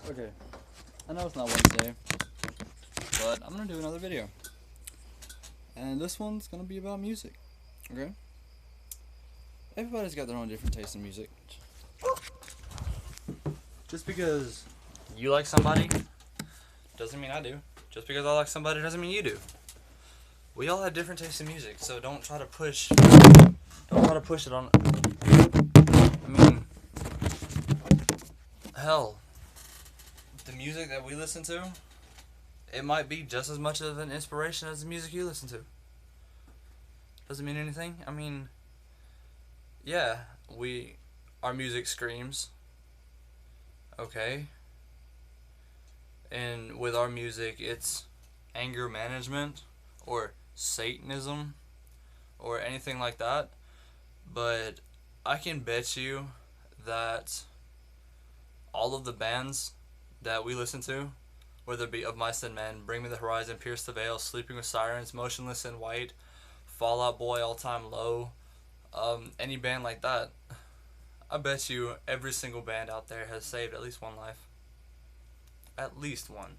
Okay, I know it's not Wednesday, but I'm gonna do another video. And this one's gonna be about music, okay? Everybody's got their own different taste in music. Just because you like somebody doesn't mean I do. Just because I like somebody doesn't mean you do. We all have different tastes in music, so don't try to push it on. I mean, hell, the music that we listen to, it might be just as much of an inspiration as the music you listen to. Doesn't mean anything. I mean, yeah, our music screams, okay? And with our music, it's anger management or Satanism or anything like that. But I can bet you that all of the bands that we listen to, whether it be Of Mice and Men, Bring Me the Horizon, Pierce the Veil, Sleeping with Sirens, Motionless in White, Fall Out Boy, All Time Low, any band like that, I bet you every single band out there has saved at least one life. At least one.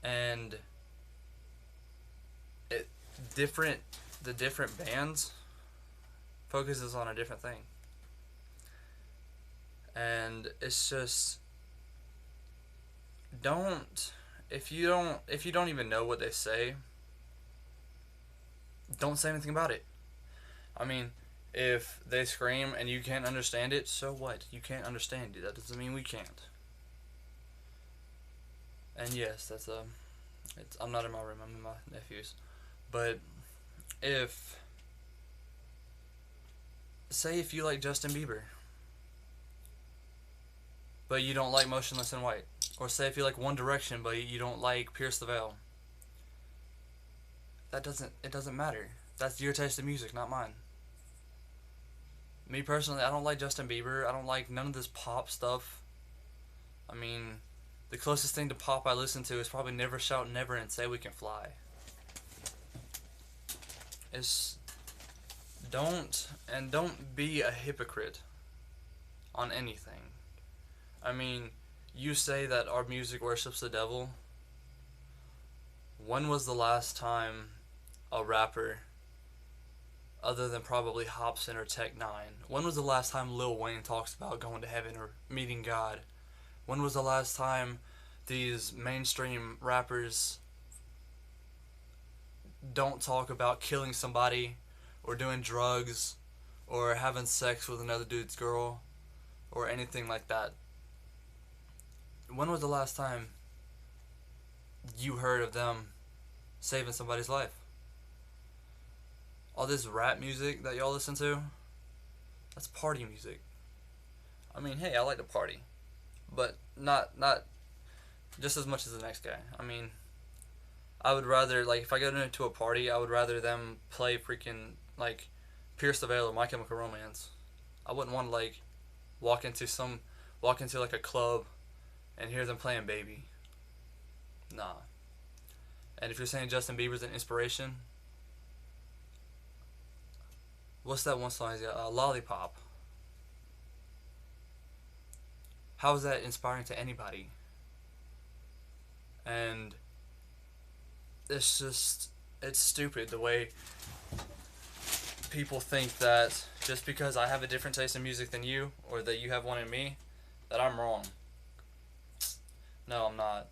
And it different the different bands focuses on a different thing. And it's just don't if you don't even know what they say, don't say anything about it. I mean, if they scream and you can't understand it, so what? You can't understand it. That doesn't mean we can't. And yes, I'm not in my room, I'm in my nephew's. But if you like Justin Bieber, but you don't like Motionless in White, or say if you like One Direction, but you don't like Pierce the Veil, it doesn't matter. That's your taste of music, not mine. Me personally, I don't like Justin Bieber. I don't like none of this pop stuff. I mean, the closest thing to pop I listen to is probably Never Shout Never and Say We Can Fly. It's don't be a hypocrite on anything. I mean, you say that our music worships the devil. When was the last time a rapper, other than probably Hopsin or Tech Nine, when was the last time Lil Wayne talks about going to heaven or meeting God? When was the last time these mainstream rappers don't talk about killing somebody or doing drugs or having sex with another dude's girl or anything like that? When was the last time you heard of them saving somebody's life? All this rap music that y'all listen to, that's party music. I mean, hey, I like to party, but not just as much as the next guy. I mean, I would rather, like, if I go into a party, I would rather them play freaking, like, Pierce the Veil or My Chemical Romance. I wouldn't want to, like, walk into like, a club and hear them playing Baby. Nah. And if you're saying Justin Bieber's an inspiration, what's that one song he's got? Lollipop. How is that inspiring to anybody? And it's stupid the way people think that just because I have a different taste in music than you, or that you have one in me, that I'm wrong. No, I'm not.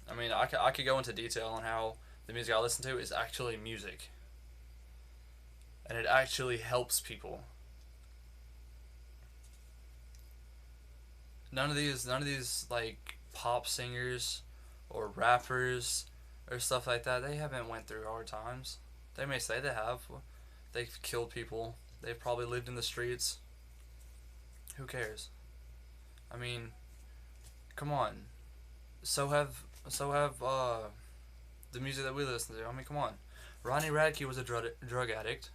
I mean, I could go into detail on how the music I listen to is actually music. And it actually helps people. None of these like pop singers or rappers or stuff like that, they haven't went through hard times. They may say they have. They've killed people. They've probably lived in the streets. Who cares? I mean, come on. So have the music that we listen to. I mean, come on. Ronnie Radke was a drug addict.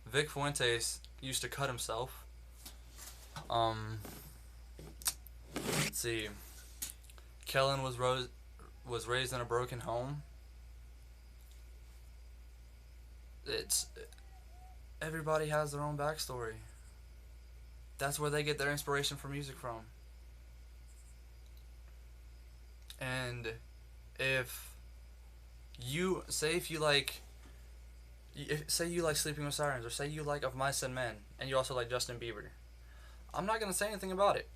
Vic Fuentes used to cut himself. Let's see. Kellen was raised in a broken home. It's Everybody has their own backstory. That's where they get their inspiration for music from. And if you say if you like say you like Sleeping with Sirens, or say you like Of Mice and Men, and you also like Justin Bieber, I'm not gonna say anything about it.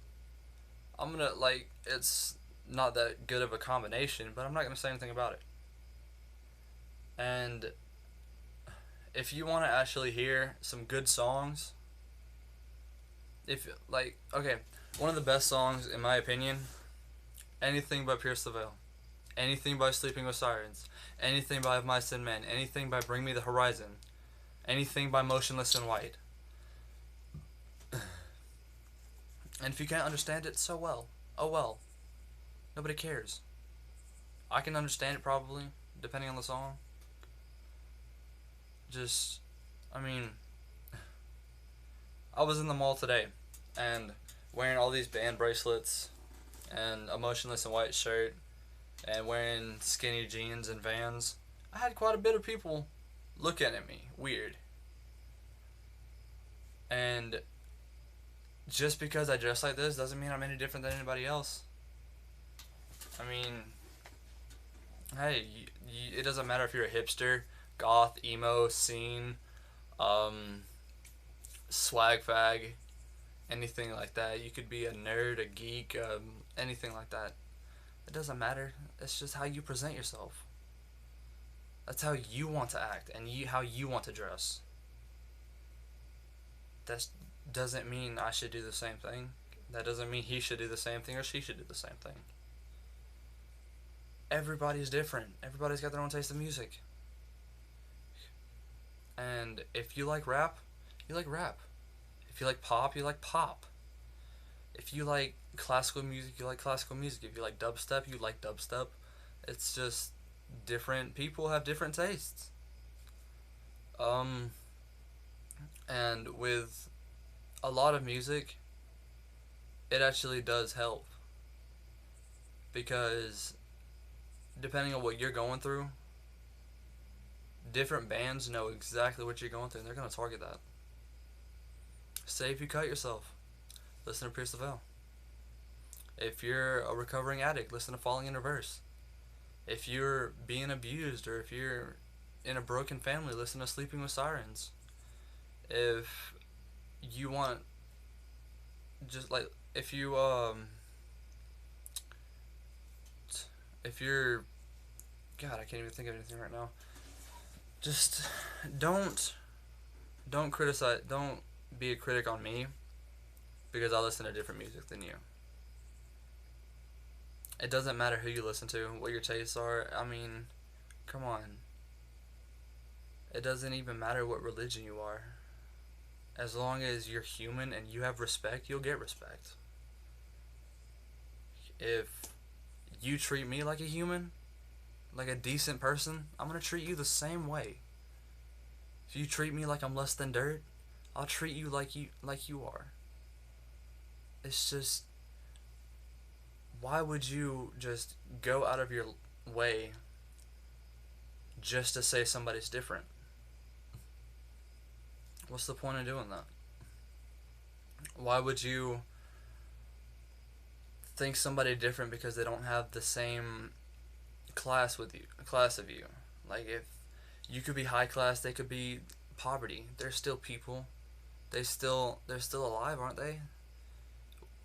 I'm gonna like it's not that good of a combination, but I'm not gonna say anything about it. And if you want to actually hear some good songs, if like okay, one of the best songs in my opinion, anything by Pierce the Veil, anything by Sleeping with Sirens, anything by Of Mice and Men, anything by Bring Me the Horizon, anything by Motionless in White. And if you can't understand it, so well. Oh well. Nobody cares. I can understand it probably, depending on the song. Just, I mean, I was in the mall today, and wearing all these band bracelets, and a Motionless in White shirt, and wearing skinny jeans and Vans. I had quite a bit of people looking at me weird. And just because I dress like this doesn't mean I'm any different than anybody else. I mean, hey, it doesn't matter if you're a hipster, goth, emo, scene, um, swag fag, anything like that. You could be a nerd, a geek, anything like that. It doesn't matter. It's just how you present yourself. That's how you want to act, and how you want to dress. That doesn't mean I should do the same thing. That doesn't mean he should do the same thing or she should do the same thing. Everybody's different. Everybody's got their own taste in music. And if you like rap, you like rap. If you like pop, you like pop. If you like classical music, you like classical music. If you like dubstep, you like dubstep. It's just different people have different tastes. And with a lot of music, it actually does help. Because depending on what you're going through, different bands know exactly what you're going through, and they're going to target that. Say if you cut yourself, listen to Pierce the Veil. If you're a recovering addict, listen to Falling in Reverse. If you're being abused, or if you're in a broken family, listen to Sleeping with Sirens. If you want, just like, if you're, God, I can't even think of anything right now. Just don't criticize, don't be a critic on me because I listen to different music than you. It doesn't matter who you listen to, what your tastes are. I mean, come on. It doesn't even matter what religion you are. As long as you're human and you have respect, you'll get respect. If you treat me like a human, like a decent person, I'm gonna treat you the same way. If you treat me like I'm less than dirt, I'll treat you like you are. It's just, why would you just go out of your way just to say somebody's different? What's the point of doing that? Why would you think somebody different because they don't have the same class of you? Like, if you could be high class, they could be poverty. They're still people. They're still alive, aren't they?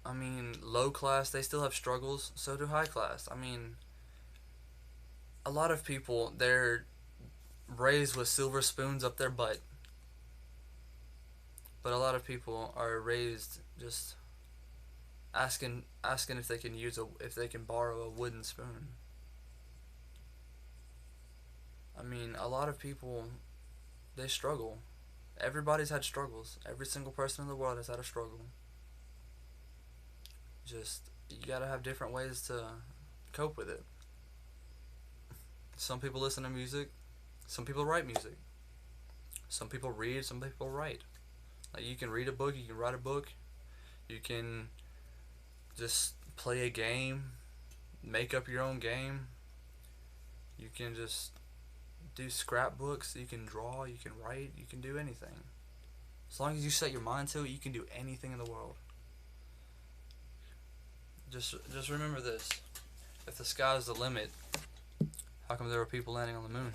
I mean, low class, they still have struggles. So do high class. I mean, a lot of people, they're raised with silver spoons up their butt. But a lot of people are raised just asking if they can if they can borrow a wooden spoon. I mean, a lot of people, they struggle. Everybody's had struggles. Every single person in the world has had a struggle. Just, you gotta have different ways to cope with it. Some people listen to music. Some people write music. Some people read. Some people write. Like, you can read a book. You can write a book. You can just play a game. Make up your own game. You can just do scrapbooks. You can draw. You can write. You can do anything. As long as you set your mind to it, you can do anything in the world. Just remember this. If the sky's the limit, how come there were people landing on the moon?